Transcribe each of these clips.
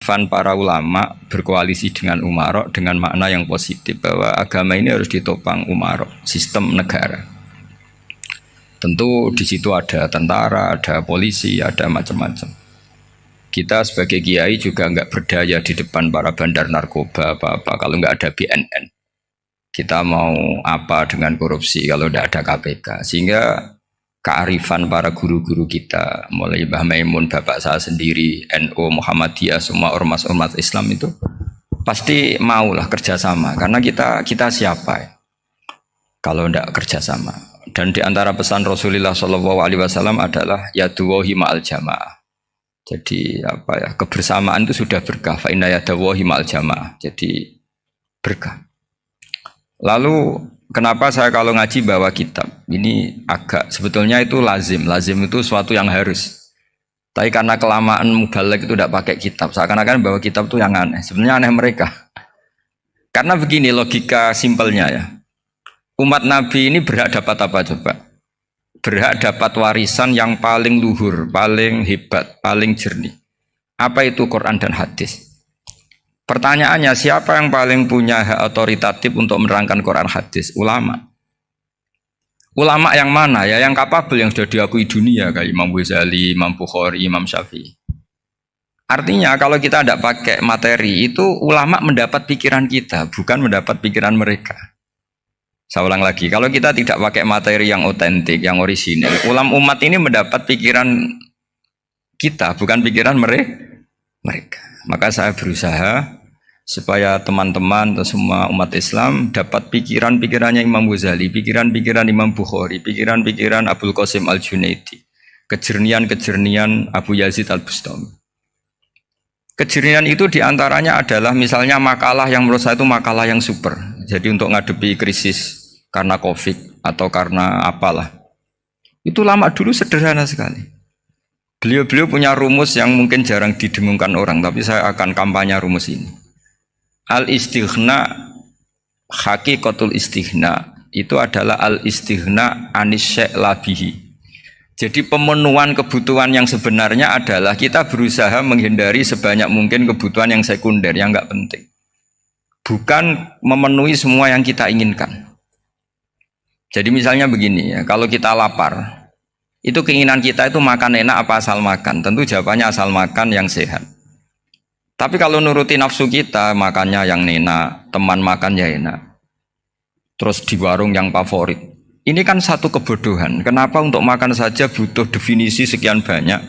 para ulama berkoalisi dengan umarok dengan makna yang positif bahwa agama ini harus ditopang umarok, sistem negara. Tentu di situ ada tentara, ada polisi, ada macam-macam. Kita sebagai kiai juga nggak berdaya di depan para bandar narkoba apa-apa kalau nggak ada BNN. Kita mau apa dengan korupsi kalau tidak ada KPK? Sehingga kearifan para guru-guru kita, mulai Mbah Maimun, bapak saya sendiri, NU, Muhammadiyah, semua ormas-ormas Islam itu pasti maulah kerjasama. Karena kita siapa ya? Kalau tidak kerjasama. Dan di antara pesan Rasulullah SAW adalah yaduwahi ma'al jamaah. Jadi apa ya, kebersamaan itu sudah berkah. Fa inna yadawahi ma'al jamaah. Jadi berkah. Lalu kenapa saya kalau ngaji bawa kitab? Ini agak sebetulnya itu lazim. Lazim itu suatu yang harus. Tapi karena kelamaan mubalek itu tidak pakai kitab. Seakan-akan bawa kitab itu yang aneh. Sebenarnya aneh mereka. Karena begini logika simpelnya ya. Umat Nabi ini berhak dapat apa coba? Berhak dapat warisan yang paling luhur, paling hebat, paling jernih. Apa itu Quran dan hadis? Pertanyaannya, siapa yang paling punya hak otoritatif untuk menerangkan Quran hadis? Ulama. Ulama yang mana ya? Yang kapabel, yang sudah diakui dunia kayak Imam Ghazali, Imam Bukhari, Imam Syafi'i. Artinya kalau kita tidak pakai materi itu ulama mendapat pikiran kita, bukan mendapat pikiran mereka. Saya ulang lagi, kalau kita tidak pakai materi yang otentik, yang orisinil, umat ini mendapat pikiran kita, bukan pikiran mereka. Maka saya berusaha supaya teman-teman atau semua umat Islam dapat pikiran-pikirannya Imam Ghazali, pikiran-pikiran Imam Bukhari, pikiran-pikiran Abul Qasim Al-Junaidi, kejernian-kejernian Abu Yazid Al-Bustami. Kejernian itu diantaranya adalah misalnya makalah yang menurut saya itu makalah yang super. Jadi untuk ngadepi krisis karena COVID atau karena apalah. Itu lama dulu sederhana sekali. Beliau punya rumus yang mungkin jarang didengungkan orang, tapi saya akan kampanye rumus ini. Al-istighna, hakikatul istighna, itu adalah al-istighna anis syai' labihi. Jadi pemenuhan kebutuhan yang sebenarnya adalah kita berusaha menghindari sebanyak mungkin kebutuhan yang sekunder, yang enggak penting. Bukan memenuhi semua yang kita inginkan. Jadi misalnya begini ya, kalau kita lapar, itu keinginan kita itu makan enak apa asal makan? Tentu jawabannya asal makan yang sehat. Tapi kalau nuruti nafsu kita, makannya yang enak, teman makan ya enak. Terus di warung yang favorit. Ini kan satu kebodohan. Kenapa untuk makan saja butuh definisi sekian banyak?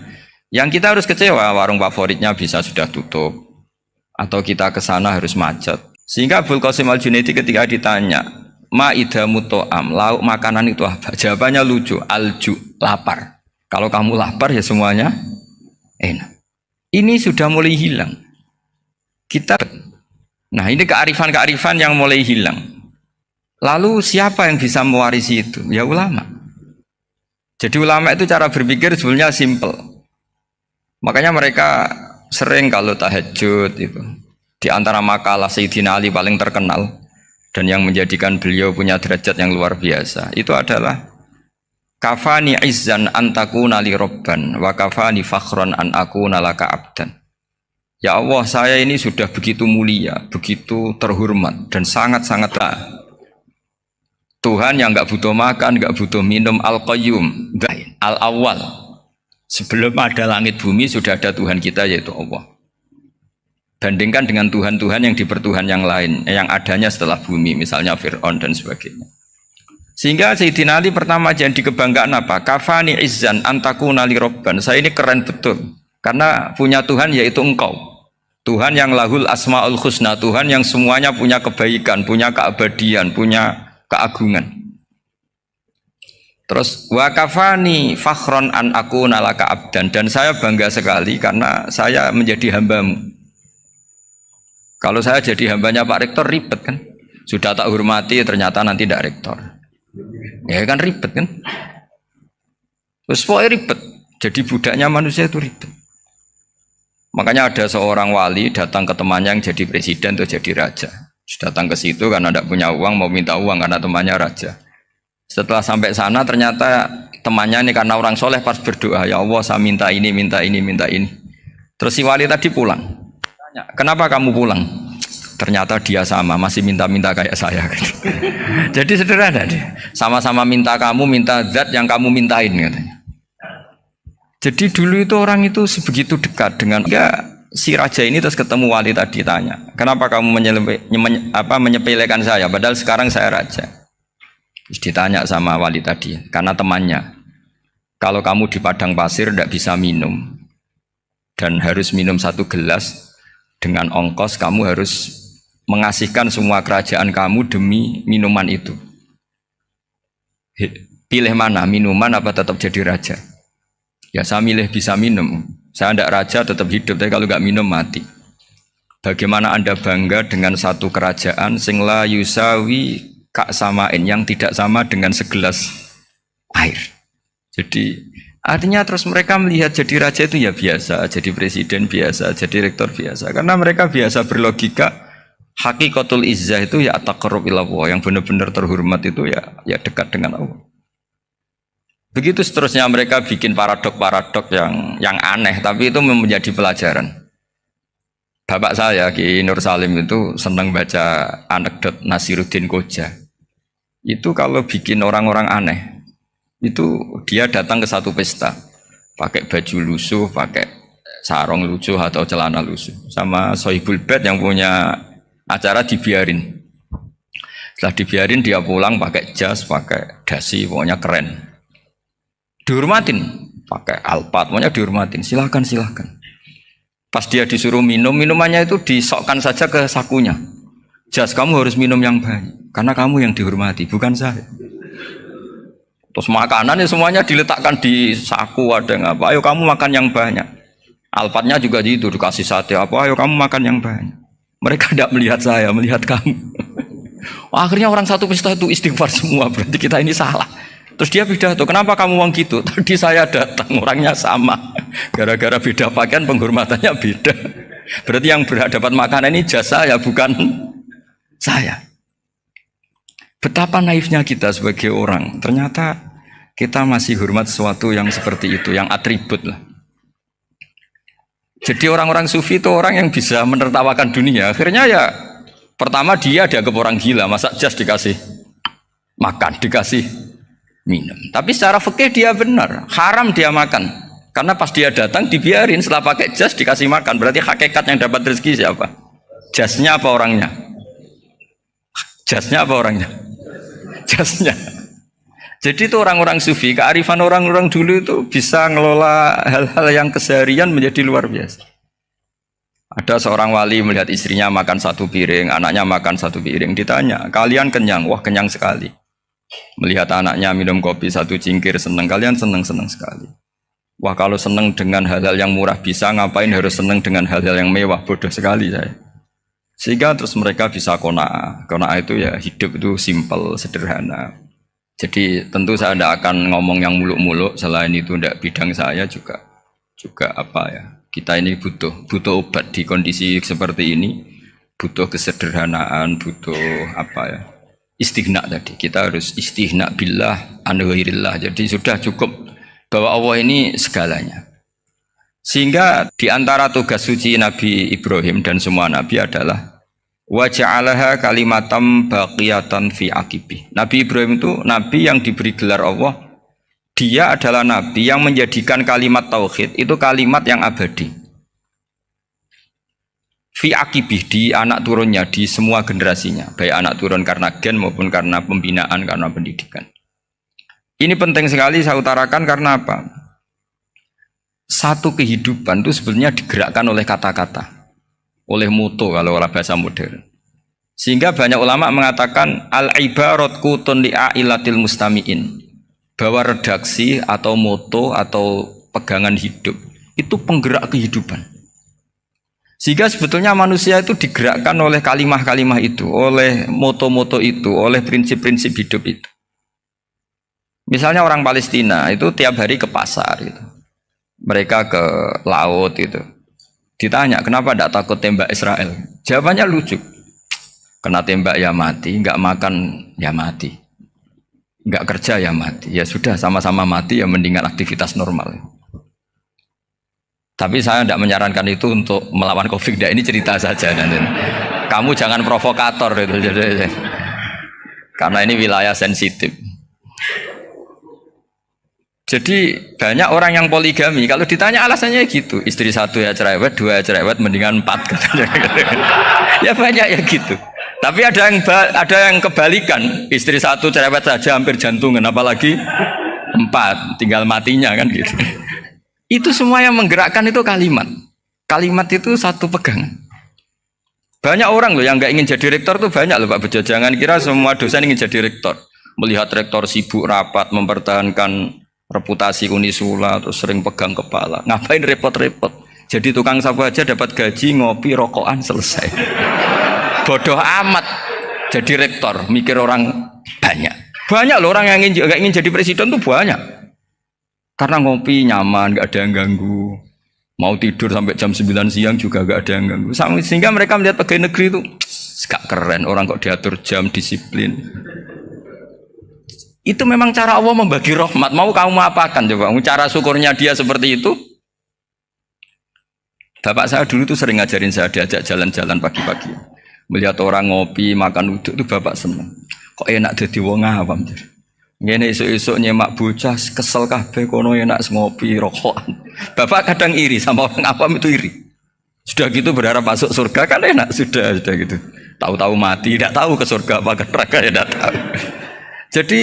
Yang kita harus kecewa, warung favoritnya bisa sudah tutup. Atau kita ke sana harus macet. Sehingga Abul Qasim Al-Junaidi ketika ditanya, ma'idamu to'am, lauk makanan itu apa? Jawabannya lucu, alju, lapar. Kalau kamu lapar ya semuanya enak. Ini sudah mulai hilang. Nah ini kearifan-kearifan yang mulai hilang. Lalu siapa yang bisa mewarisi itu? Ya ulama. Jadi ulama itu cara berpikir sebenarnya simple. Makanya mereka sering kalau tahajud itu. Di antara makalah Sayyidina Ali paling terkenal dan yang menjadikan beliau punya derajat yang luar biasa itu adalah kafani izzan antakuna li robban wa kafani fakhron an akuna laka abdan. Ya Allah, saya ini sudah begitu mulia, begitu terhormat dan sangat-sangat Tuhan yang enggak butuh makan, enggak butuh minum, al-qayyum, al-awwal. Sebelum ada langit bumi sudah ada Tuhan kita yaitu Allah. Bandingkan dengan Tuhan-Tuhan yang dipertuhan yang lain, yang adanya setelah bumi, misalnya Fir'aun dan sebagainya. Sehingga Sayyidina Ali pertama jadi kebanggaan apa? Kafani izzan antakuna li robban. Saya ini keren betul, karena punya Tuhan yaitu engkau. Tuhan yang lahul asma'ul husna, Tuhan yang semuanya punya kebaikan, punya keabadian, punya keagungan. Terus wa kafani fakhron an akuna laka abdan, dan saya bangga sekali karena saya menjadi hambamu. Kalau saya jadi hambanya Pak Rektor ribet kan, sudah tak hormati ternyata nanti tidak rektor, ya kan ribet kan, terus pokoknya ribet, jadi budaknya manusia itu ribet. Makanya ada seorang wali datang ke temannya yang jadi presiden atau jadi raja, datang ke situ karena tidak punya uang, mau minta uang karena temannya raja. Setelah sampai sana ternyata temannya ini karena orang soleh pas berdoa, ya Allah saya minta ini, minta ini, minta ini. Terus si wali tadi pulang. Kenapa kamu pulang? Ternyata dia sama, masih minta-minta kayak saya. Jadi sederhana dia. Sama-sama minta kamu, minta zat yang kamu mintain katanya. Jadi dulu itu orang itu sebegitu dekat dengan si raja ini terus ketemu wali tadi tanya, kenapa kamu menyepelekan saya? Padahal sekarang saya raja. Terus ditanya sama wali tadi, karena temannya. Kalau kamu di padang pasir tidak bisa minum dan harus minum 1 gelas dengan ongkos, kamu harus mengasihkan semua kerajaan kamu demi minuman itu. Pilih mana, minuman apa tetap jadi raja? Ya saya milih bisa minum. Saya tidak raja tetap hidup, tapi kalau nggak minum mati. Bagaimana Anda bangga dengan satu kerajaan sing la yusawi kak samain, yang tidak sama dengan segelas air. Jadi artinya terus mereka melihat jadi raja itu ya biasa, jadi presiden biasa, jadi rektor biasa. Karena mereka biasa berlogika. Hakikatul izzah itu ya taqarrub ila Allah, yang benar-benar terhormat itu ya dekat dengan Allah. Begitu seterusnya mereka bikin paradok-paradok yang aneh, tapi itu menjadi pelajaran. Bapak saya Ki Nur Salim itu senang baca anekdot Nasiruddin Koja. Itu kalau bikin orang-orang aneh, itu dia datang ke satu pesta, pakai baju lusuh, pakai sarung lusuh atau celana lusuh, sama Sohibul Bait yang punya acara dibiarin. Setelah dibiarin dia pulang pakai jas, pakai dasi, pokoknya keren. Dihormatin, pakai alpat, pokoknya dihormatin. Silakan. Pas dia disuruh minum, minumannya itu disokkan saja ke sakunya. Jas, kamu harus minum yang banyak, karena kamu yang dihormati, bukan saya. Terus makanannya semuanya diletakkan di saku, ada apa? Ayo kamu makan yang banyak. Alpatnya juga gitu, dikasih sate apa? Ayo kamu makan yang banyak. Mereka tidak melihat saya, melihat kamu. Akhirnya orang satu pesta itu istighfar semua, berarti kita ini salah. Terus dia pidato, kenapa kamu uang gitu? Tadi saya datang, orangnya sama. Gara-gara beda pakaian, penghormatannya beda. Berarti yang berhak dapat makanan ini jasa ya, bukan saya. Betapa naifnya kita sebagai orang. Ternyata kita masih hormat sesuatu yang seperti itu, yang atribut lah. Jadi orang-orang sufi itu orang yang bisa menertawakan dunia. Akhirnya ya pertama dia dianggap orang gila, masa jas dikasih makan, dikasih minum. Tapi secara fikih dia benar, haram dia makan. Karena pas dia datang dibiarin, setelah pakai jas dikasih makan. Berarti hakikat yang dapat rezeki siapa? Jasnya apa orangnya? Jasnya apa orangnya? Jasnya. Jadi itu orang-orang sufi, kearifan orang-orang dulu itu bisa ngelola hal-hal yang keseharian menjadi luar biasa. Ada seorang wali melihat istrinya makan 1 piring, anaknya makan 1 piring. Ditanya, kalian kenyang? Wah kenyang sekali. Melihat anaknya minum kopi 1 cingkir, senang. Kalian senang sekali. Wah kalau senang dengan hal-hal yang murah bisa, ngapain harus senang dengan hal-hal yang mewah? Bodoh sekali saya. Sehingga terus mereka bisa qanaah. Qanaah itu ya hidup itu simple, sederhana. Jadi tentu saya tidak akan ngomong yang muluk-muluk, selain itu tidak bidang saya juga apa ya, kita ini butuh obat di kondisi seperti ini, butuh kesederhanaan, butuh apa ya, istighna tadi. Kita harus istighna billah an ghairillah. Jadi sudah cukup bahwa Allah ini segalanya. Sehingga di antara tugas suci Nabi Ibrahim dan semua nabi adalah wa ja'alaha kalimatam baqiyatan fi aqibih. Nabi Ibrahim itu nabi yang diberi gelar Allah. Dia adalah nabi yang menjadikan kalimat tauhid itu kalimat yang abadi. Fi aqibih, di anak turunnya, di semua generasinya, baik anak turun karena gen maupun karena pembinaan, karena pendidikan. Ini penting sekali saya utarakan karena apa? Satu kehidupan itu sebenarnya digerakkan oleh kata-kata, oleh moto kalau oleh bahasa modern. Sehingga banyak ulama mengatakan al-ibarat kutun li'ailatil mustami'in, bahwa redaksi atau moto atau pegangan hidup itu penggerak kehidupan. Sehingga sebetulnya manusia itu digerakkan oleh kalimah-kalimah itu, oleh moto-moto itu, oleh prinsip-prinsip hidup itu. Misalnya orang Palestina itu tiap hari ke pasar gitu. Mereka ke laut itu. Ditanya, kenapa tidak takut tembak Israel? Jawabannya lucu. Kena tembak ya mati, nggak makan ya mati, nggak kerja ya mati. Ya sudah, sama-sama mati ya, mendingan aktivitas normal. Tapi saya tidak menyarankan itu untuk melawan COVID. Ini cerita saja nanti. Kamu jangan provokator itu. Karena ini wilayah sensitif. Jadi banyak orang yang poligami. Kalau ditanya alasannya gitu, istri satu ya cerewet, dua ya cerewet, mendingan empat. Ya banyak ya gitu. Tapi ada yang kebalikan, istri satu cerewet saja hampir jantungan, apalagi empat, tinggal matinya kan gitu. Itu semua yang menggerakkan itu kalimat. Kalimat itu satu pegangan. Banyak orang loh yang nggak ingin jadi rektor tuh banyak loh Pak Bejo. Jangan kira semua dosen ingin jadi rektor. Melihat rektor sibuk rapat, mempertahankan reputasi Unisula, terus sering pegang kepala. Ngapain repot-repot? Jadi tukang sapu aja dapat gaji, ngopi, rokokan, selesai. Bodoh amat jadi rektor, mikir orang banyak. Banyak loh orang yang nggak ingin jadi presiden tuh banyak. Karena ngopi nyaman, gak ada yang ganggu. Mau tidur sampai jam 9 siang juga gak ada yang ganggu. Sehingga mereka melihat pegawai negeri itu gak keren, orang kok diatur jam, disiplin. Itu memang cara Allah membagi rahmat. Mau kamu apakan coba? Cara syukurnya dia seperti itu. Bapak saya dulu tuh sering ngajarin saya, diajak jalan-jalan pagi-pagi. Melihat orang ngopi, makan uduk itu bapak seneng. Kok enak jadi wong awam. Ngene esuk-esuk nyemak bocah kesel kabeh kono enak ngopi rokokan. Bapak kadang iri sama orang awam itu iri. Sudah gitu berharap masuk surga kan enak sudah gitu. Tahu-tahu mati, tidak tahu ke surga apa ke neraka ya tidak tahu. Jadi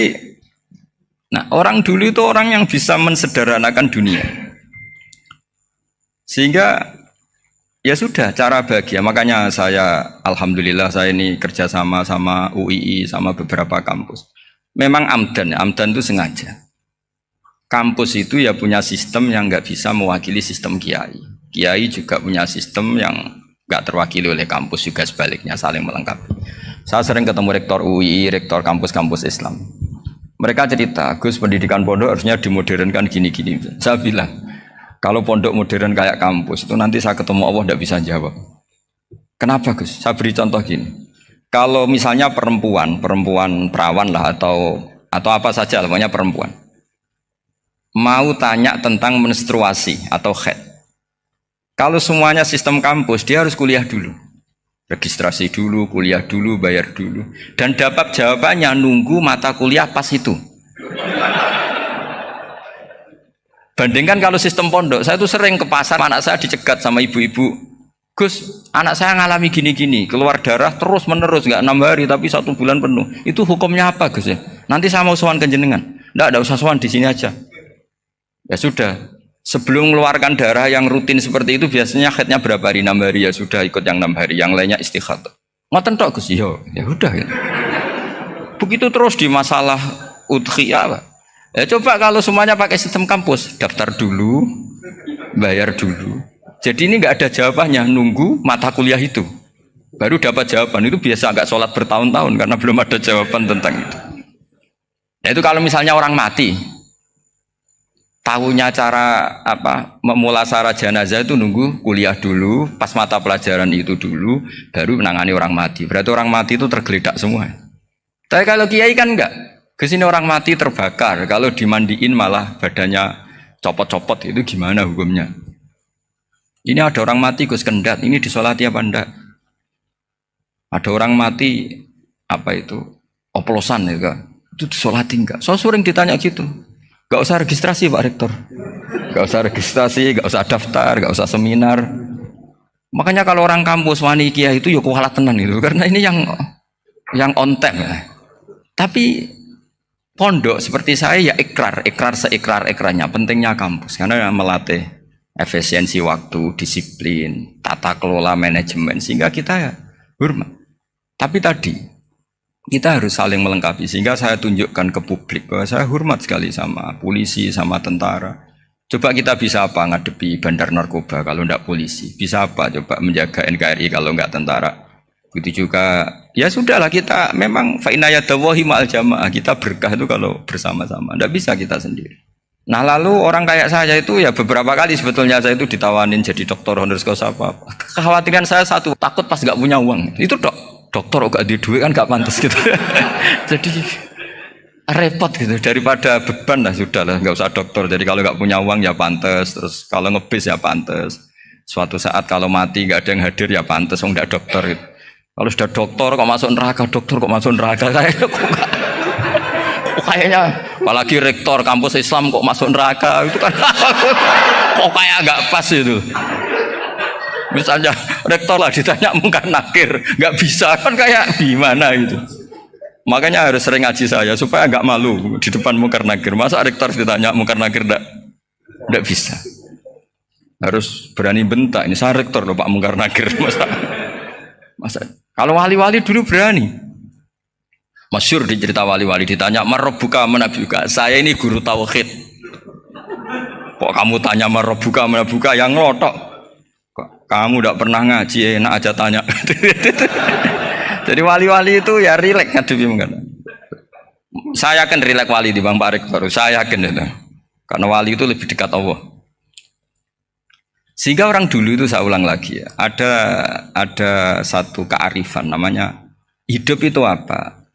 nah, orang dulu itu orang yang bisa mensederhanakan dunia. Sehingga ya sudah cara bahagia. Makanya saya alhamdulillah saya ini kerjasama sama UII sama beberapa kampus. Memang amdan itu sengaja. Kampus itu ya punya sistem yang nggak bisa mewakili sistem kiai. Kiai juga punya sistem yang nggak terwakili oleh kampus, juga sebaliknya saling melengkapi. Saya sering ketemu rektor UI, rektor kampus-kampus Islam. Mereka cerita, Gus pendidikan pondok harusnya dimodernkan gini-gini. Saya bilang, kalau pondok modern kayak kampus itu nanti saya ketemu Allah tidak bisa jawab. Kenapa Gus? Saya beri contoh gini. Kalau misalnya perempuan perawan lah atau apa saja, namanya perempuan, mau tanya tentang menstruasi atau haid. Kalau semuanya sistem kampus, dia harus kuliah dulu, registrasi dulu, kuliah dulu, bayar dulu, dan dapat jawabannya nunggu mata kuliah pas itu. Bandingkan kalau sistem pondok, saya tuh sering ke pasar, anak saya dicegat sama ibu-ibu. Gus, anak saya ngalami gini-gini, keluar darah terus menerus, nggak 6 hari tapi 1 bulan penuh. Itu hukumnya apa Gus ya? Nanti saya mau sowan ke jenengan. Nggak usah sowan di sini aja. Ya sudah. Sebelum mengeluarkan darah yang rutin seperti itu biasanya haidnya berapa hari? 6 hari ya sudah ikut yang 6 hari, yang lainnya istighatsah. Ngoten tok Gus, ya udah ya. Begitu terus di masalah udhiyah Pak. Ya coba kalau semuanya pakai sistem kampus, daftar dulu, bayar dulu. Jadi ini nggak ada jawabannya, nunggu mata kuliah itu baru dapat jawaban. Itu biasa nggak sholat bertahun-tahun karena belum ada jawaban tentang itu. Nah itu kalau misalnya orang mati, tahunya cara apa memulasara jenazah itu nunggu kuliah dulu, pas mata pelajaran itu dulu, baru menangani orang mati. Berarti orang mati itu tergeledak semua. Tapi kalau kiai kan enggak, kesini orang mati terbakar, kalau dimandiin malah badannya copot-copot, itu gimana hukumnya? Ini ada orang mati Gus Kendat, ini disolati apa enggak? Ada orang mati apa itu oplosan ya kan? Itu disolati enggak? So sering ditanya gitu. Gak usah registrasi Pak Rektor, gak usah registrasi, gak usah daftar, gak usah seminar. Makanya kalau orang kampus wani kiai itu ya kualat tenan gitu, karena ini yang on time ya. Tapi pondok seperti saya ya ikrar seikrar-ikrarnya pentingnya kampus karena melatih efisiensi waktu, disiplin, tata kelola manajemen sehingga kita ya hormat. Tapi tadi kita harus saling melengkapi sehingga saya tunjukkan ke publik bahwa saya hormat sekali sama polisi, sama tentara. Coba kita bisa apa ngadepi bandar narkoba kalau enggak polisi? Bisa apa coba menjaga NKRI kalau enggak tentara? Begitu juga ya sudahlah kita memang fa inna yadallahi ma'al jamaah, kita berkah itu kalau bersama-sama. Enggak bisa kita sendiri. Nah lalu orang kayak saya itu ya beberapa kali sebetulnya saya itu ditawanin jadi dokter honoris causa apa. Kekhawatiran saya satu, takut pas nggak punya uang. Itu dokter kok gak di duit kan gak pantas gitu. Jadi repot gitu, daripada beban lah sudah lah, nggak usah dokter. Jadi kalau nggak punya uang ya pantes, terus kalau ngebis ya pantes. Suatu saat kalau mati nggak ada yang hadir ya pantes, nggak dokter gitu. Kalau sudah dokter kok masuk neraka, dokter kok masuk neraka kayaknya, apalagi rektor kampus Islam kok masuk neraka itu kan kok kayak nggak pas itu. Misalnya rektor lah ditanya mungkar nakir, nggak bisa kan kayak gimana gitu. Makanya harus sering ngaji saya supaya nggak malu di depan mungkar nakir. Masa rektor ditanya mungkar nakir nggak bisa. Harus berani bentak. Ini saya rektor loh Pak mungkar nakir. Masa kalau wali-wali dulu berani. Masyhur di cerita wali-wali ditanya marabbuka manabuka. Saya ini guru tauhid. Kok kamu tanya marabbuka manabuka yang ngelotok? Kamu tidak pernah ngaji, enak aja tanya. Jadi wali-wali itu ya rileks ngadepi mungkin. Saya yakin rileks wali di Bang Pak Rektor. Saya yakin itu. Karena wali itu lebih dekat Allah. Sehingga orang dulu itu saya ulang lagi ya. Ada satu kearifan namanya hidup itu apa?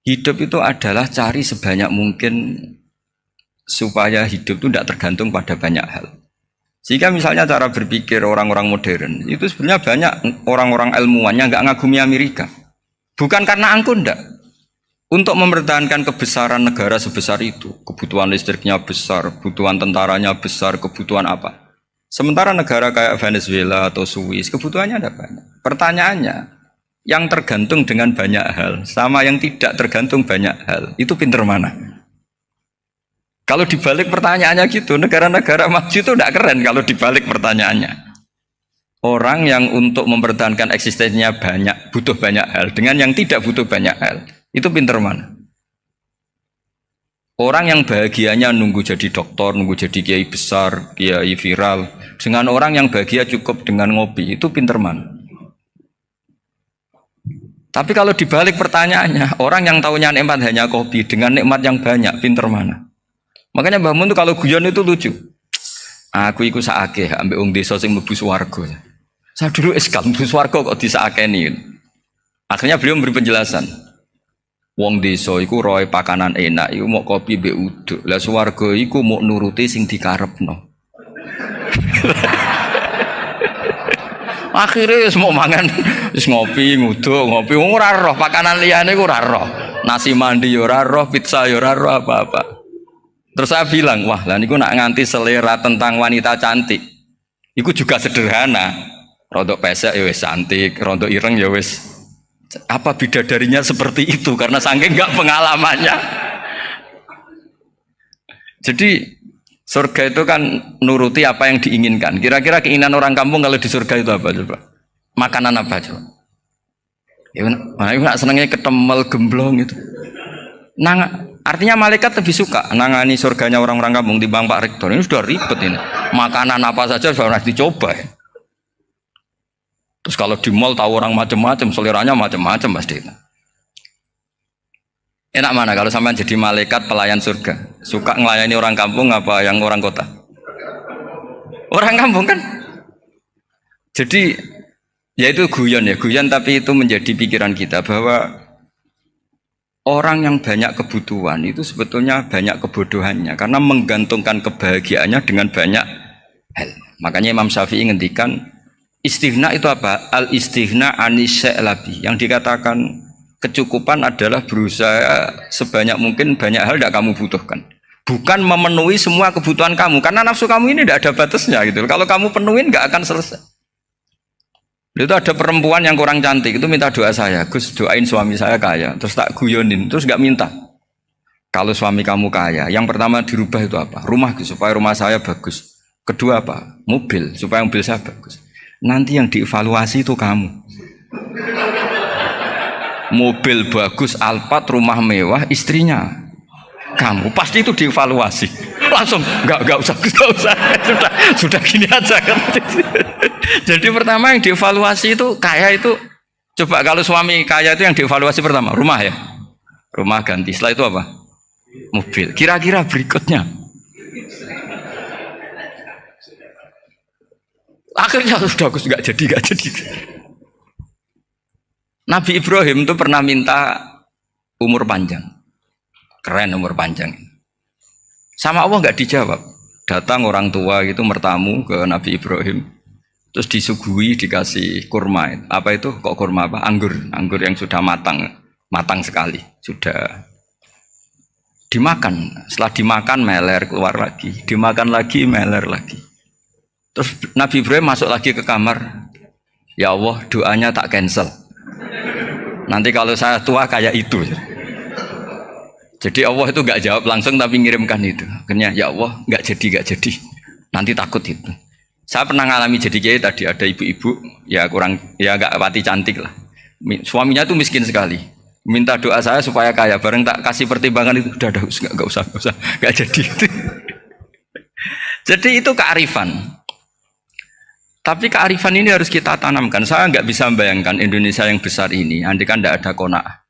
Hidup itu adalah cari sebanyak mungkin supaya hidup itu tidak tergantung pada banyak hal. Sehingga misalnya cara berpikir orang-orang modern itu sebenarnya banyak orang-orang ilmuwannya nggak ngagumi Amerika. Bukan karena angkuh ndak. Untuk mempertahankan kebesaran negara sebesar itu, kebutuhan listriknya besar, kebutuhan tentaranya besar, kebutuhan apa? Sementara negara kayak Venezuela atau Swiss kebutuhannya ada banyak. Pertanyaannya, yang tergantung dengan banyak hal sama yang tidak tergantung banyak hal, itu pinter mana? Kalau dibalik pertanyaannya gitu, negara-negara maju itu tidak keren kalau dibalik pertanyaannya. Orang yang untuk mempertahankan eksistensinya banyak, butuh banyak hal, dengan yang tidak butuh banyak hal, itu pinter mana? Orang yang bahagianya nunggu jadi dokter, nunggu jadi kiai besar, kiai viral, dengan orang yang bahagia cukup dengan ngopi, itu pinter mana? Tapi kalau dibalik pertanyaannya, orang yang tahunya nikmat hanya kopi dengan nikmat yang banyak, pinter mana? Makanya Mbah Mun tuh kalau guyon itu lucu. Aku iku sakake ambek wong desa sing mlebu swarga. Saya dulu eskal mlebu swarga kok disakeni. Akhirnya beliau memberi penjelasan. Wong desa iku roe pakanan enak, iku mau kopi mbek uduk. Lah swarga iku mau nuruti sing dikarepno. Akhirnya wis mau mangan, wis ngopi, nguduk, ngopi ora roh pakanan liyane iku ora roh. Nasi mandi yo ora roh, pizza yo ora roh apa-apa. Terus saya bilang, wah lah niku nak nganti selera tentang wanita cantik. Iku juga sederhana. Rontok pesek ya wis cantik, rontok ireng ya wis. Apa bidadarinya seperti itu karena saking enggak pengalamannya. Jadi surga itu kan nuruti apa yang diinginkan. Kira-kira keinginan orang kampung kalau di surga itu apa coba? Makanan apa coba? Ya mana iku nak senengnya ketemel gemblong itu. Artinya malaikat lebih suka nangani surganya orang-orang kampung di Bang Pak Rektor. Ini sudah ribet ini. Makanan apa saja sudah harus dicoba ya. Terus kalau di mall tahu orang macam-macam, seleranya macam-macam pasti. Enak mana kalau sampai jadi malaikat pelayan surga? Suka ngelayani orang kampung apa yang orang kota? Orang kampung kan. Jadi ya itu guyon tapi itu menjadi pikiran kita bahwa orang yang banyak kebutuhan itu sebetulnya banyak kebodohannya karena menggantungkan kebahagiaannya dengan banyak hal. Makanya Imam Syafi'i ngendikan istighna itu apa? Al istighna anisya'i. Yang dikatakan kecukupan adalah berusaha sebanyak mungkin banyak hal tidak kamu butuhkan. Bukan memenuhi semua kebutuhan kamu karena nafsu kamu ini tidak ada batasnya gitu. Kalau kamu penuhin nggak akan selesai. Itu ada perempuan yang kurang cantik itu minta doa saya, Gus doain suami saya kaya, terus tak guyonin, terus nggak minta. Kalau suami kamu kaya, yang pertama dirubah itu apa? Rumah supaya rumah saya bagus. Kedua apa? Mobil supaya mobil saya bagus. Nanti yang dievaluasi itu kamu. Mobil bagus, Alphard, rumah mewah, istrinya kamu pasti itu dievaluasi. Langsung nggak usah sudah gini aja kan. Jadi pertama yang dievaluasi itu kaya itu coba kalau suami kaya itu yang dievaluasi pertama rumah ya, rumah ganti. Setelah itu apa? Mobil. Kira-kira berikutnya akhirnya sudah aku nggak jadi. Nabi Ibrahim itu pernah minta umur panjang. Keren umur panjang. Sama Allah nggak dijawab. Datang orang tua itu mertamu ke Nabi Ibrahim, terus disuguhi dikasih kurma. Apa itu? Kok kurma apa? Anggur yang sudah matang sekali, sudah dimakan. Setelah dimakan meler keluar lagi, dimakan lagi meler lagi. Terus Nabi Ibrahim masuk lagi ke kamar. Ya Allah, doanya tak cancel. Nanti kalau saya tua kayak itu. Jadi Allah itu nggak jawab langsung tapi ngirimkan itu. Akhirnya ya Allah nggak jadi. Nanti takut itu. Saya pernah ngalami jadi kiai tadi, ada ibu-ibu ya nggak pati cantik lah. Suaminya tuh miskin sekali. Minta doa saya supaya kaya. Bareng tak kasih pertimbangan itu udah nggak usah nggak jadi. Jadi itu kearifan. Tapi kearifan ini harus kita tanamkan. Saya nggak bisa membayangkan Indonesia yang besar ini, andai kan tidak ada qanaah,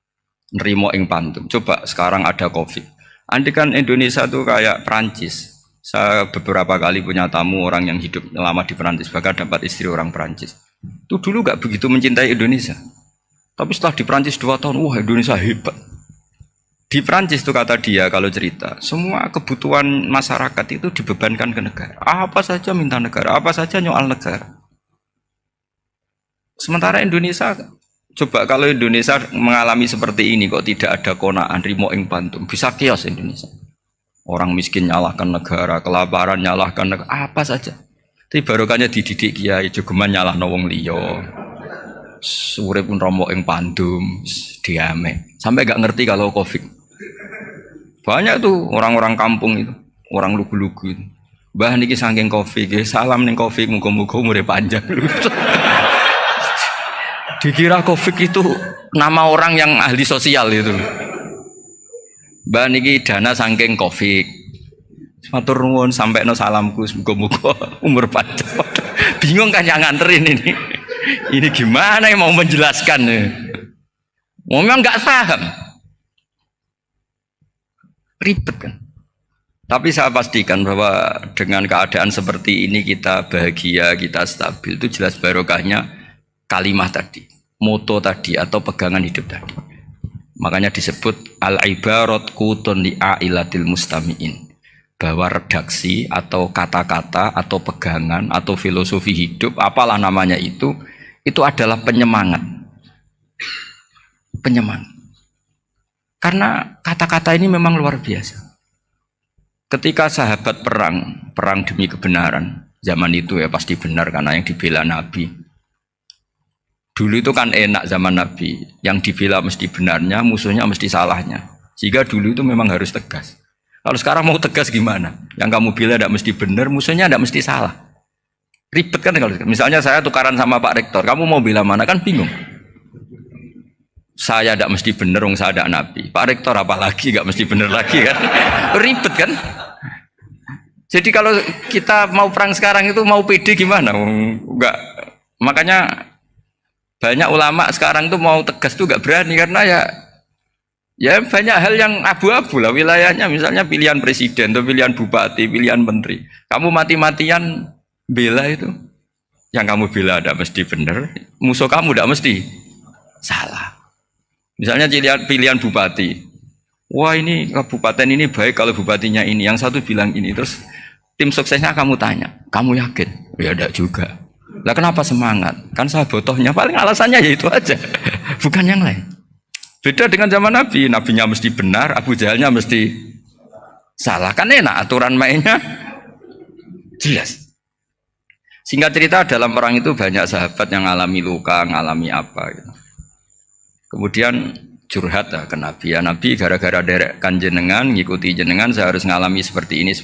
nerimo ing pantum. Coba sekarang ada Covid. Andai kan Indonesia itu kayak Perancis. Saya beberapa kali punya tamu orang yang hidup lama di Perancis, bahkan dapat istri orang Perancis. Itu dulu nggak begitu mencintai Indonesia. Tapi setelah di Perancis 2 tahun, wah Indonesia hebat. Di Perancis itu kata dia kalau cerita, semua kebutuhan masyarakat itu dibebankan ke negara. Apa saja minta negara, apa saja nyoal negara. Sementara Indonesia, coba kalau Indonesia mengalami seperti ini kok tidak ada qanaah rimo ing pantum, bisa kios Indonesia. Orang miskin nyalahkan negara, kelaparan nyalahkan negara, apa saja. Tapi barokahnya dididik kiai, jogeman nyalahno wong liya. Urip pun romo ing pandum, diame. Sampai gak ngerti kalau Covid. Banyak tuh orang-orang kampung itu, orang lugu-lugu itu. Mbah niki saking Covid, salam ning Covid, muga-muga umure panjang. Dikira Covid itu nama orang yang ahli sosial itu. Mbah niki dana saking Covid. Matur nuwun sampekno salamku, muga-muga umur panjang. Bingung kan yang nganterin ini. Ini gimana yang mau menjelaskan? Memang nggak paham. Ribet kan. Tapi saya pastikan bahwa dengan keadaan seperti ini kita bahagia, kita stabil, itu jelas barokahnya kalimah tadi, moto tadi atau pegangan hidup tadi. Makanya disebut al-ibarat qutun li'ailatil mustami'in, bahwa redaksi atau kata-kata atau pegangan atau filosofi hidup, apalah namanya itu adalah penyemangat. Penyemangat. Karena kata-kata ini memang luar biasa. Ketika sahabat perang demi kebenaran, zaman itu ya pasti benar karena yang dibela Nabi. Dulu itu kan enak zaman Nabi, yang dibela mesti benarnya, musuhnya mesti salahnya. Sehingga dulu itu memang harus tegas. Kalau sekarang mau tegas gimana? Yang kamu bela tidak mesti benar, musuhnya tidak mesti salah. Ribet kan kalau misalnya saya tukaran sama Pak Rektor, kamu mau bela mana kan bingung. Saya tidak mesti bener, saya tidak Nabi. Pak Rektor apalagi nggak mesti bener lagi kan? Ribet kan? Jadi kalau kita mau perang sekarang itu mau pede gimana? Enggak. Makanya banyak ulama sekarang tuh mau tegas tuh nggak berani karena ya banyak hal yang abu-abu lah wilayahnya. Misalnya pilihan presiden atau pilihan bupati, pilihan menteri. Kamu mati-matian bela itu, yang kamu bela tidak mesti bener, musuh kamu tidak mesti salah. Misalnya pilihan bupati, wah ini kabupaten ini baik kalau bupatinya ini, yang satu bilang ini, terus tim suksesnya kamu tanya, kamu yakin? Ya enggak juga. Lah kenapa semangat? Kan saya botohnya, paling alasannya ya itu aja, bukan yang lain. Beda dengan zaman Nabi, Nabinya mesti benar, Abu Jahalnya mesti salah, kan enak aturan mainnya jelas. Singkat cerita dalam perang itu banyak sahabat yang ngalami luka, ngalami apa gitu. Kemudian curhat ke Nabi, ya Nabi gara-gara derekkan jenengan, ngikuti jenengan saya harus ngalami seperti ini.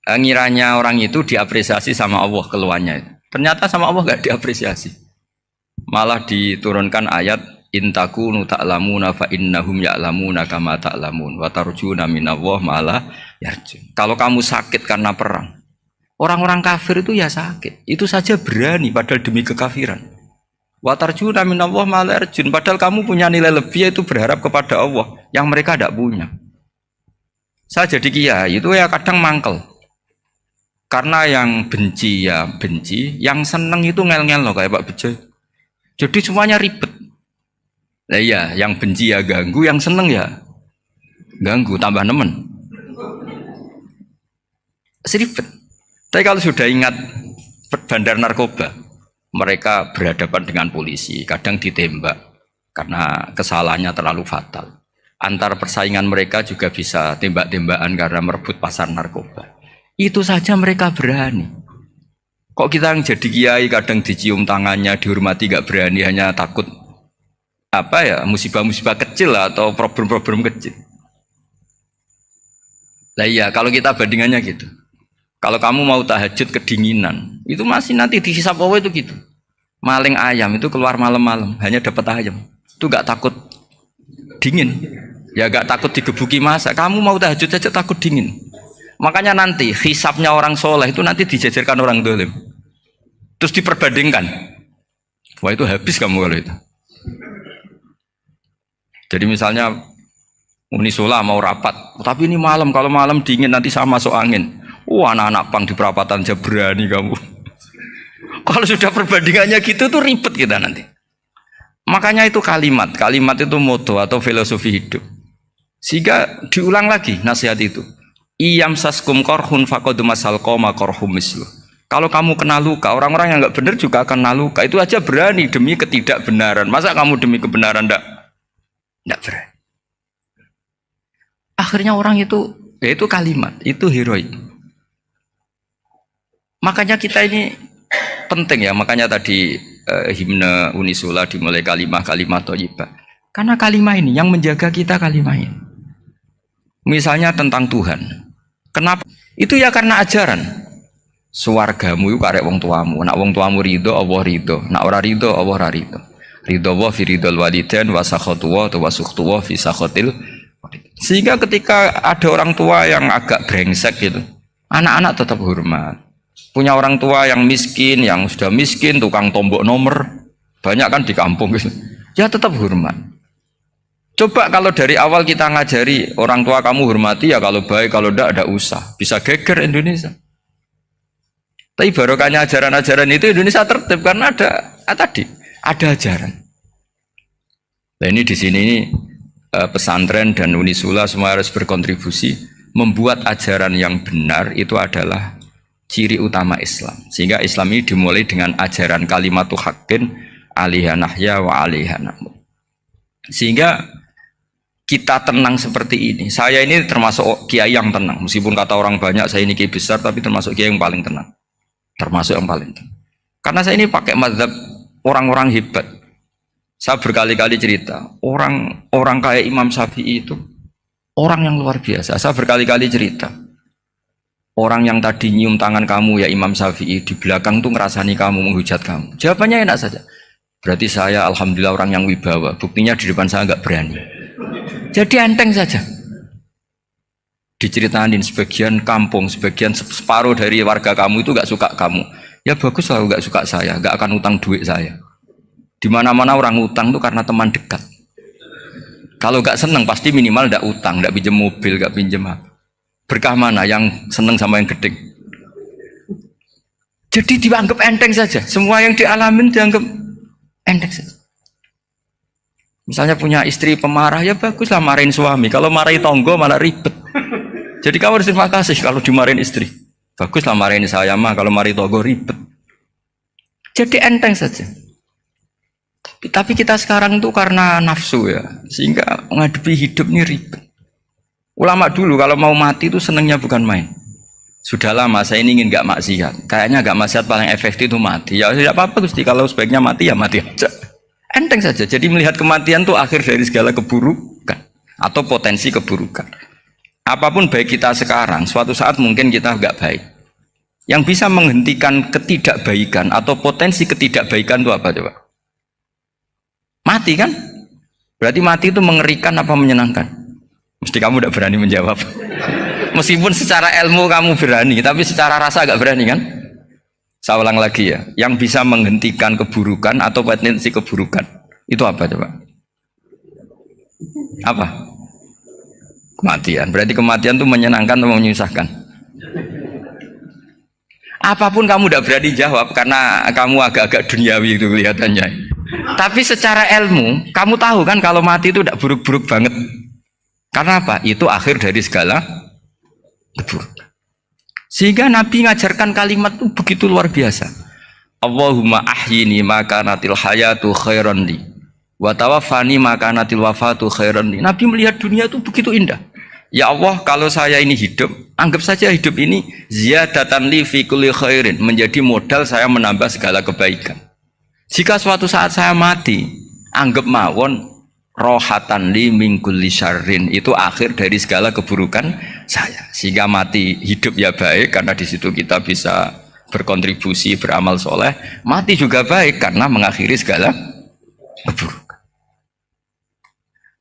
Ngiranya orang itu diapresiasi sama Allah keluarnya. Ternyata sama Allah gak diapresiasi. Malah diturunkan ayat intakunu ta'lamuna fa innahum ya'lamuna kama ta'lamun wa tarjuna minallah malah yarjun. Kalau kamu sakit karena perang, orang-orang kafir itu ya sakit. Itu saja berani padahal demi kekafiran. Wa tarjuna minallah ma la yarjun, padahal kamu punya nilai lebih yaitu berharap kepada Allah yang mereka tidak punya. Saya jadi kiai itu ya kadang mangkel. Karena yang benci ya benci, yang seneng itu ngel-ngel loh kayak Pak Bejo. Jadi semuanya ribet. Nah iya, yang benci ya ganggu, yang seneng ya ganggu, tambah nemen. Seribet. Tapi kalau sudah ingat bandar narkoba, mereka berhadapan dengan polisi, kadang ditembak karena kesalahannya terlalu fatal. Antar persaingan mereka juga bisa tembak-tembakan karena merebut pasar narkoba. Itu saja mereka berani. Kok kita yang jadi kiai kadang dicium tangannya, dihormati gak berani, hanya takut apa ya, musibah-musibah kecil atau problem-problem kecil. Lah iya, kalau kita bandingannya gitu. Kalau kamu mau tahajud kedinginan, itu masih nanti dihisap Allah itu gitu. Maling ayam itu keluar malam-malam, hanya dapat ayam. Itu gak takut dingin. Ya gak takut digebuki masa. Kamu mau tahajud saja takut dingin. Makanya nanti hisapnya orang soleh itu nanti dijajarkan orang dolim. Terus diperbandingkan. Wah itu habis kamu kalau itu. Jadi misalnya Unisula mau rapat, tapi ini malam, kalau malam dingin nanti sama masuk angin. Wah anak-anak pang di perapatan aja berani kamu. Kalau sudah perbandingannya gitu tuh ribet kita nanti. Makanya itu kalimat itu moto atau filosofi hidup. Sehingga diulang lagi nasihat itu. Iyam saskum korhun fakodu masal koma korhum mislu. Kalau kamu kena luka, orang-orang yang nggak benar juga akan kena luka. Itu aja berani demi ketidakbenaran. Masa kamu demi kebenaran nggak berani? Akhirnya orang itu, ya itu kalimat, itu heroik. Makanya kita ini penting ya, makanya tadi himne Unisula dimulai kalimat thayyibah. Karena kalimat ini yang menjaga kita kalimat ini. Misalnya tentang Tuhan. Kenapa? Itu ya karena ajaran. Suwargamu itu karek wong tuamu. Nak wong tuamu ridho, Allah ridho. Nak ora ridho, Allah ora ridho. Ridho wa fi ridhol walidain wa sakhatu wa sukhtu wa fi sakhatil. Sehingga ketika ada orang tua yang agak brengsek gitu, anak-anak tetap hormat. Punya orang tua yang miskin, yang sudah miskin, tukang tombok nomor, banyak kan di kampung gitu. Ya tetap hormat. Coba kalau dari awal kita ngajari orang tua kamu hormati ya, kalau baik, kalau tidak usah. Bisa geger Indonesia. Tapi barokahnya ajaran-ajaran itu Indonesia tertib karena ada ajaran. Nah ini di sini pesantren dan Unisula semua harus berkontribusi membuat ajaran yang benar itu adalah ciri utama Islam. Sehingga Islam ini dimulai dengan ajaran kalimatu haqqin alaiha nahya wa alaiha namut. Sehingga kita tenang seperti ini. Saya ini termasuk kiai yang tenang. Meskipun kata orang banyak saya ini kiai besar, tapi termasuk kiai yang paling tenang. Termasuk yang paling tenang. Karena saya ini pakai mazhab orang-orang hebat. Saya berkali-kali cerita, orang kayak Imam Syafi'i itu orang yang luar biasa. Saya berkali-kali cerita. Orang yang tadi nyium tangan kamu ya Imam Syafi'i, di belakang tuh ngerasani kamu, menghujat kamu. Jawabannya enak saja. Berarti saya alhamdulillah orang yang wibawa. Buktinya di depan saya nggak berani. Jadi enteng saja. Diceritain sebagian kampung, sebagian separuh dari warga kamu itu nggak suka kamu. Ya bagus lah nggak suka saya, nggak akan utang duit saya. Di mana-mana orang utang tuh karena teman dekat. Kalau nggak seneng pasti minimal nggak utang, nggak pinjam mobil, nggak pinjam apa. Berkah mana yang seneng sama yang gede? Jadi dianggap enteng saja. Semua yang dialamin dianggap enteng saja. Misalnya punya istri pemarah, ya baguslah marahin suami. Kalau marahin tonggo malah ribet. Jadi kamu harus terima kasih kalau dimarahin istri. Baguslah marahin saya mah, kalau marahin tonggo ribet. Jadi enteng saja. Tapi kita sekarang tuh karena nafsu ya, sehingga menghadapi hidup ini ribet. Ulama dulu kalau mau mati itu senengnya bukan main. Sudah lama saya ini ingin gak maksiat. Kayaknya gak maksiat paling efektif itu mati. Ya tidak apa-apa Gusti, kalau sebaiknya mati ya mati aja. Enteng saja. Jadi melihat kematian itu akhir dari segala keburukan atau potensi keburukan. Apapun baik kita sekarang, suatu saat mungkin kita gak baik. Yang bisa menghentikan ketidakbaikan atau potensi ketidakbaikan itu apa coba? Mati kan? Berarti mati itu mengerikan apa menyenangkan? Mesti kamu tidak berani menjawab. Meskipun secara ilmu kamu berani, tapi secara rasa agak berani kan? Saya ulang lagi ya, yang bisa menghentikan keburukan atau potensi keburukan itu apa coba? Apa? Kematian. Berarti kematian itu menyenangkan atau menyusahkan? Apapun kamu tidak berani jawab karena kamu agak-agak duniawi itu kelihatannya. Tapi secara ilmu, kamu tahu kan kalau mati itu tidak buruk-buruk banget. Karena apa? Itu akhir dari segala keburukan. Sehingga Nabi ngajarkan kalimat itu begitu luar biasa. Allahumma ahyini maka natil hayatu khairan li wa tawaffani maka natil wafatu khairan li. Nabi melihat dunia itu begitu indah. Ya Allah, kalau saya ini hidup, anggap saja hidup ini ziyadatan li fi kulli khairin, menjadi modal saya menambah segala kebaikan. Jika suatu saat saya mati, anggap mawon rohatan li min kulli syarrin, itu akhir dari segala keburukan saya. Sehingga mati hidup ya baik, karena di situ kita bisa berkontribusi, beramal soleh. Mati juga baik karena mengakhiri segala keburukan.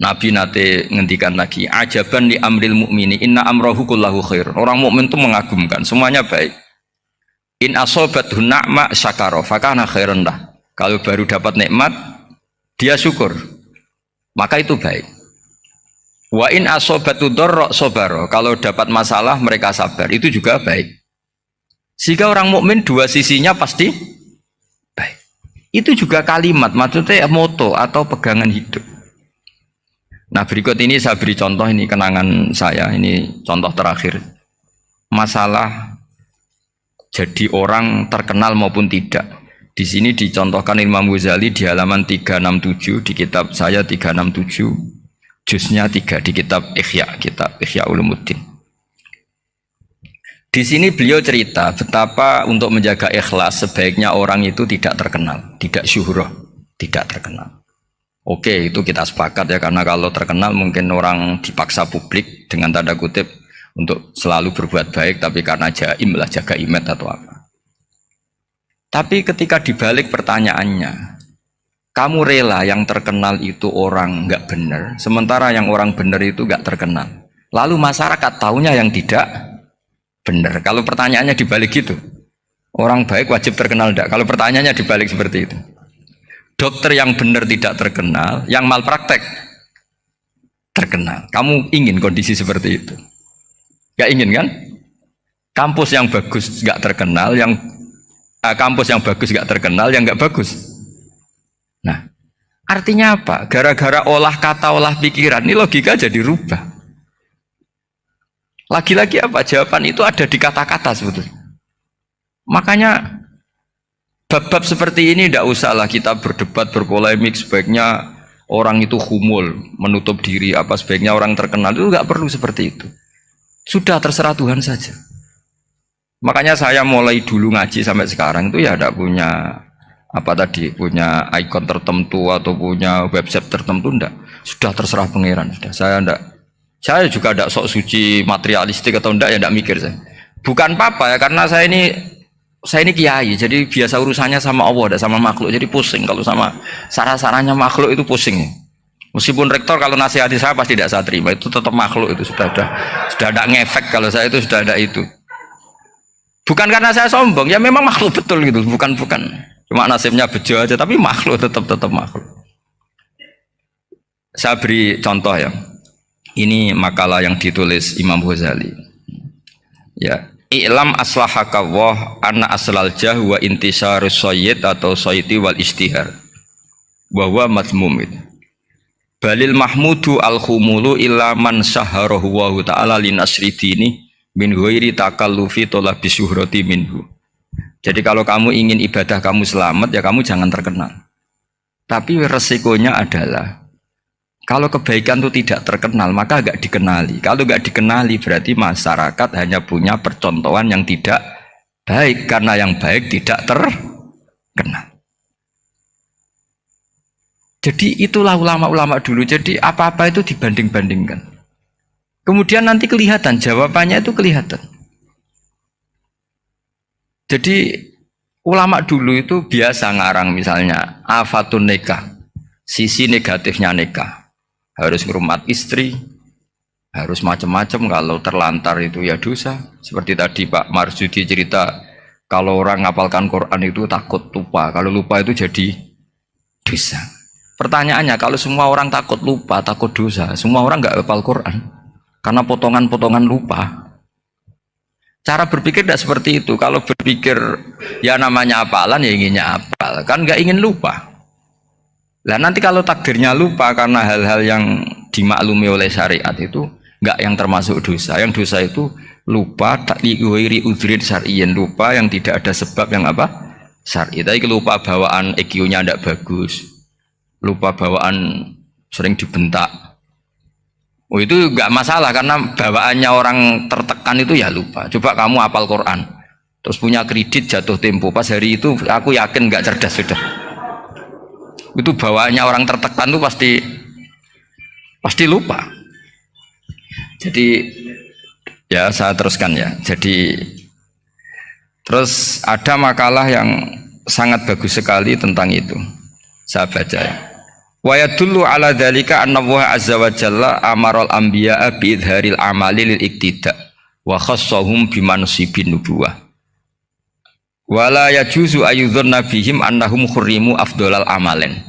Nabi nate ngendikan lagi, ajaban li amril mukmini inna amrahu kullahu khair. Orang mukmin itu mengagumkan, semuanya baik. In asobathu na'ma syakara fakana khairan lah. Kalau baru dapat nikmat, dia syukur, maka itu baik. Wa in asobatu dharra sabara. Kalau dapat masalah mereka sabar, itu juga baik. Sehingga orang mukmin dua sisinya pasti baik. Itu juga kalimat, maksudnya moto atau pegangan hidup. Nah, berikut ini saya beri contoh, ini kenangan saya, ini contoh terakhir. Masalah jadi orang terkenal maupun tidak. Di sini dicontohkan Imam Ghazali di halaman 367 di kitab saya 367, juznya 3 di kitab Ihya Ulumuddin. Di sini beliau cerita betapa untuk menjaga ikhlas sebaiknya orang itu tidak terkenal, tidak syuhrah, tidak terkenal. Oke, itu kita sepakat ya, karena kalau terkenal mungkin orang dipaksa publik dengan tanda kutip untuk selalu berbuat baik, tapi karena jaim lah, jaga image atau apa. Tapi ketika dibalik pertanyaannya, kamu rela yang terkenal itu orang nggak benar, sementara yang orang benar itu nggak terkenal. Lalu masyarakat taunya yang tidak benar. Kalau pertanyaannya dibalik gitu, orang baik wajib terkenal enggak? Kalau pertanyaannya dibalik seperti itu. Dokter yang benar tidak terkenal, yang malpraktek terkenal. Kamu ingin kondisi seperti itu? Gak ingin kan? Kampus yang bagus gak terkenal, kampus yang bagus gak terkenal, yang gak bagus. Nah, artinya apa? Gara-gara olah kata, olah pikiran, ini logika jadi rubah. Lagi-lagi apa? Jawaban itu ada di kata-kata sebetulnya. Makanya bab-bab seperti ini tidak usahlah kita berdebat, berpolemik. Sebaiknya orang itu humul, menutup diri, apa sebaiknya orang terkenal, itu nggak perlu seperti itu. Sudah terserah Tuhan saja. Makanya saya mulai dulu ngaji sampai sekarang itu ya tidak punya punya ikon tertentu atau punya website tertentu, enggak. Sudah terserah pangeran. Sudah, saya juga tidak sok suci materialistik atau enggak, ya tidak mikir saya. Bukan apa-apa ya, karena saya ini kiai, jadi biasa urusannya sama Allah, tidak sama makhluk. Jadi pusing kalau sama sarah-sarahnya makhluk itu pusing. Meskipun rektor kalau nasihati saya pasti tidak saya terima, itu tetap makhluk, itu sudah ada ngefek kalau saya itu sudah ada itu. Bukan karena saya sombong, ya memang makhluk betul gitu, bukan. Cuma nasibnya bejo aja, tapi makhluk tetap makhluk. Saya beri contoh ya. Ini makalah yang ditulis Imam Ghazali. Ya. I'lam aslahaka Allah anna aslal jah wa intisarus sayyid atau sayyidi wal istihar wa huwa mazmum. Balil mahmudu al khumulu illa man syaharahu wa ta'ala linasri dini min ghairi takallufi talabi syuhrati minhu. Jadi kalau kamu ingin ibadah kamu selamat, ya kamu jangan terkenal. Tapi resikonya adalah kalau kebaikan itu tidak terkenal, maka agak dikenali. Kalau agak dikenali berarti masyarakat hanya punya percontohan yang tidak baik, karena yang baik tidak terkenal. Jadi itulah ulama-ulama dulu. Jadi apa-apa itu dibanding-bandingkan. Kemudian nanti kelihatan, jawabannya itu kelihatan. Jadi ulama dulu itu biasa ngarang misalnya afatun nikah, sisi negatifnya nikah. Harus ngurmat istri, harus macam-macam, kalau terlantar itu ya dosa. Seperti tadi Pak Marsudi cerita, kalau orang ngapalkan Quran itu takut lupa, kalau lupa itu jadi dosa. Pertanyaannya, kalau semua orang takut lupa, takut dosa, semua orang nggak hafal Quran karena potongan-potongan lupa. Cara berpikir tidak seperti itu. Kalau berpikir ya namanya hafalan, ya inginnya hafal, kan nggak ingin lupa. Nah nanti kalau takdirnya lupa karena hal-hal yang dimaklumi oleh syariat itu enggak yang termasuk dosa. Yang dosa itu lupa tak liwiri udrin syar'iyyin, lupa yang tidak ada sebab yang apa? Syar'i. Tapi lupa bawaan EQ-nya tidak bagus. Lupa bawaan sering dibentak. Oh itu enggak masalah karena bawaannya orang tertekan itu ya lupa. Coba kamu hafal Quran, terus punya kredit jatuh tempo, pas hari itu aku yakin enggak cerdas sudah. Itu bawaannya orang tertekan itu pasti lupa. Jadi ya saya teruskan ya. Jadi terus ada makalah yang sangat bagus sekali tentang itu. Saya baca ya. Wa yadullu ala dzalika anna Allah azza wa jalla amaral anbiya'a bi idharil amali lil iktida wa khassahum bi mansibin nubuwah. Wala yajuzu ayyudhanna bihim annahum khurrimu afdhalal amalen.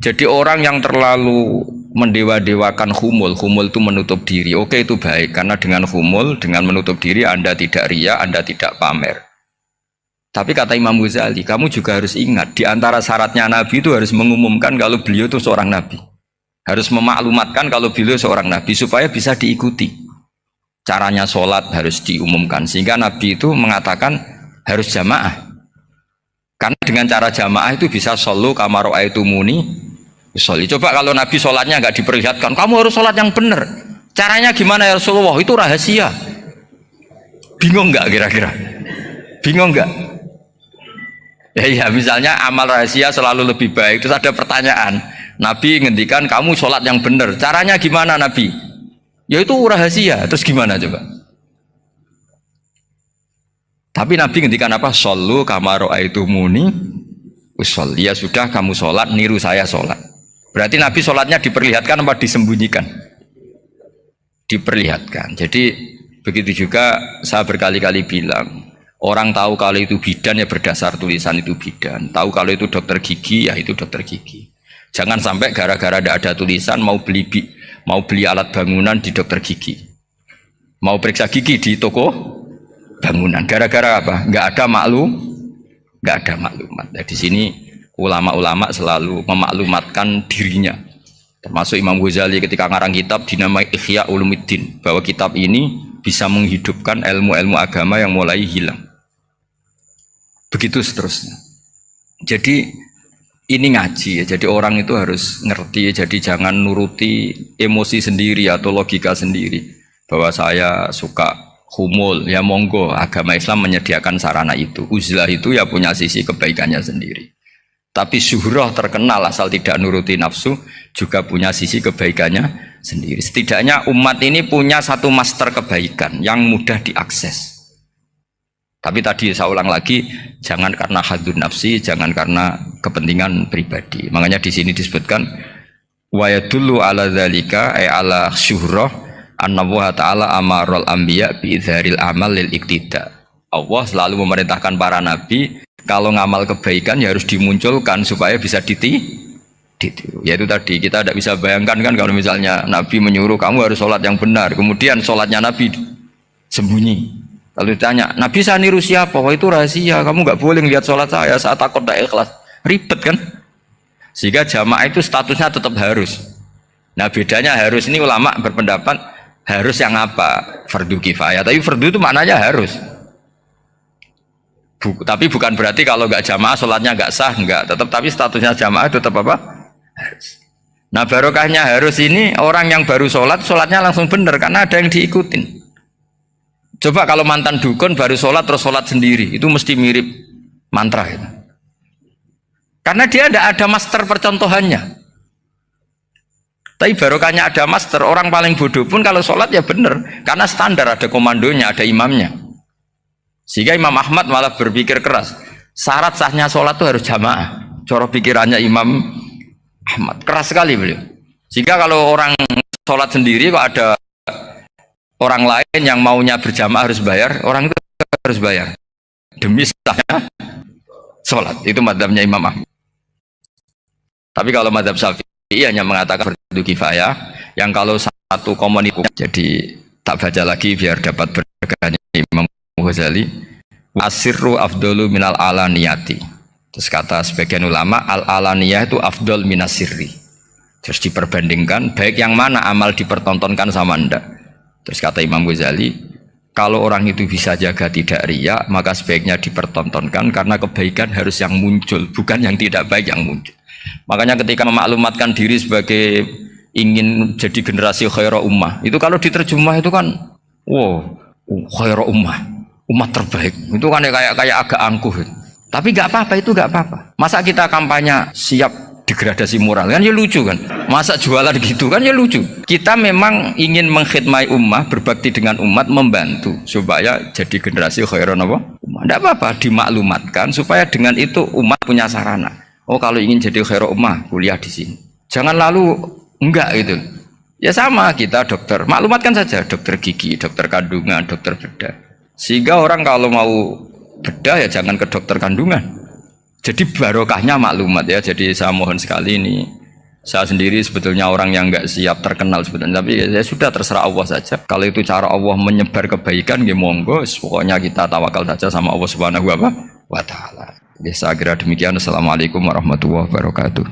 Jadi orang yang terlalu mendewa-dewakan khumul itu menutup diri. Oke itu baik karena dengan khumul, dengan menutup diri Anda tidak riya, Anda tidak pamer. Tapi kata Imam Ghazali, kamu juga harus ingat di antara syaratnya Nabi itu harus mengumumkan kalau beliau itu seorang Nabi. Harus memaklumatkan kalau beliau seorang Nabi supaya bisa diikuti. Caranya sholat harus diumumkan sehingga Nabi itu mengatakan harus jamaah. Karena dengan cara jamaah itu bisa shollu kama ra'aitumuni usolli. Coba kalau Nabi sholatnya nggak diperlihatkan, kamu harus sholat yang benar. Caranya gimana ya Rasulullah? Itu rahasia. Bingung nggak kira-kira? Bingung nggak? Ya misalnya amal rahasia selalu lebih baik. Terus ada pertanyaan, Nabi ngendikan kamu sholat yang benar. Caranya gimana Nabi? Ya itu rahasia. Terus gimana coba? Tapi Nabi ngendikan apa? Shollu kama ra'aitumuni usolli. Ya sudah kamu sholat, niru saya sholat. Berarti Nabi sholatnya diperlihatkan apa disembunyikan? Diperlihatkan. Jadi begitu juga saya berkali-kali bilang, orang tahu kalau itu bidan ya berdasar tulisan itu bidan. Tahu kalau itu dokter gigi ya itu dokter gigi. Jangan sampai gara-gara tidak ada tulisan mau beli alat bangunan di dokter gigi, mau periksa gigi di toko bangunan. Gara-gara apa? Nggak ada maklumat. Nah, di sini ulama-ulama selalu memaklumatkan dirinya. Termasuk Imam Ghazali ketika ngarang kitab dinamai Ihya Ulumuddin, bahwa kitab ini bisa menghidupkan ilmu-ilmu agama yang mulai hilang. Begitu seterusnya. Jadi ini ngaji ya. Jadi orang itu harus ngerti. Jadi jangan nuruti emosi sendiri atau logika sendiri. Bahwa saya suka humul, ya monggo. Agama Islam menyediakan sarana itu. Uzlah itu ya punya sisi kebaikannya sendiri. Tapi syuhrah terkenal asal tidak nuruti nafsu juga punya sisi kebaikannya sendiri. Setidaknya umat ini punya satu master kebaikan yang mudah diakses. Tapi tadi saya ulang lagi, jangan karena hadzun nafsi, jangan karena kepentingan pribadi. Makanya di sini disebutkan wa yadullu ala dzalika ay ala syuhrah anna wa ta'ala amaral anbiya bi idharil amal lil iktida. Allah selalu memerintahkan para nabi kalau ngamal kebaikan ya harus dimunculkan supaya bisa ditiru. Yaitu tadi kita tidak bisa bayangkan kan kalau misalnya Nabi menyuruh kamu harus sholat yang benar, kemudian sholatnya Nabi sembunyi. Lalu ditanya, Nabi saya niru siapa? Wah itu rahasia, kamu nggak boleh lihat sholat saya, saat takut tidak ikhlas. Ribet kan? Sehingga jamaah itu statusnya tetap harus. Nah bedanya harus ini ulama berpendapat harus yang apa? Fardu kifayah. Tapi fardu itu maknanya harus. Tapi bukan berarti kalau nggak jamaah sholatnya nggak sah, nggak. Tapi statusnya jamaah tetap apa? Harus. Nah barokahnya harus ini orang yang baru sholat, sholatnya langsung benar karena ada yang diikutin. Coba kalau mantan dukun baru sholat terus sholat sendiri, itu mesti mirip mantra gitu. Karena dia tidak ada master percontohannya. Tapi barokahnya ada master, orang paling bodoh pun kalau sholat ya benar, karena standar ada komandonya, ada imamnya. Sehingga Imam Ahmad malah berpikir keras, syarat sahnya sholat itu harus jamaah. Cara pikirannya Imam Ahmad keras sekali beliau. Sehingga kalau orang sholat sendiri kok ada orang lain yang maunya berjamaah harus bayar, orang itu harus bayar demi sahnya sholat. Itu madzhabnya Imam Ahmad. Tapi kalau madzhab Syafi'i hanya mengatakan fardu kifayah, yang kalau satu komunitas. Jadi tak baca lagi biar dapat berkahnya Imam Ghazali. Asirru afdalu minal alaniyati. Terus kata sebagian ulama, al alaniyah itu afdal minasirri. Terus diperbandingkan baik yang mana amal dipertontonkan sama ndak. Terus kata Imam Ghazali, kalau orang itu bisa jaga tidak riya, maka sebaiknya dipertontonkan karena kebaikan harus yang muncul, bukan yang tidak baik yang muncul. Makanya ketika memaklumatkan diri sebagai ingin jadi generasi khairah ummah, itu kalau diterjemah itu kan, wow, khairah ummah, umat terbaik. Itu kan kayak agak angkuh. Tapi nggak apa-apa, itu nggak apa-apa. Masa kita kampanye siap degradasi moral kan ya lucu kan, masa jualan gitu kan ya lucu. Kita memang ingin mengkhidmati ummah, berbakti dengan umat, membantu supaya jadi generasi khairan apa ummah. Tidak apa-apa dimaklumatkan supaya dengan itu umat punya sarana. Oh kalau ingin jadi khairan ummah kuliah di sini, jangan lalu enggak gitu ya. Sama kita dokter, maklumatkan saja dokter gigi, dokter kandungan, dokter bedah, sehingga orang kalau mau bedah ya jangan ke dokter kandungan. Jadi barokahnya maklumat ya. Jadi saya mohon sekali ini, saya sendiri sebetulnya orang yang nggak siap terkenal sebetulnya, tapi ya sudah terserah Allah saja. Kalau itu cara Allah menyebar kebaikan, ya monggo. Pokoknya kita tawakal saja sama Allah Subhanahu wa Ta'ala. Jadi saya kira demikian. Assalamualaikum warahmatullahi wabarakatuh.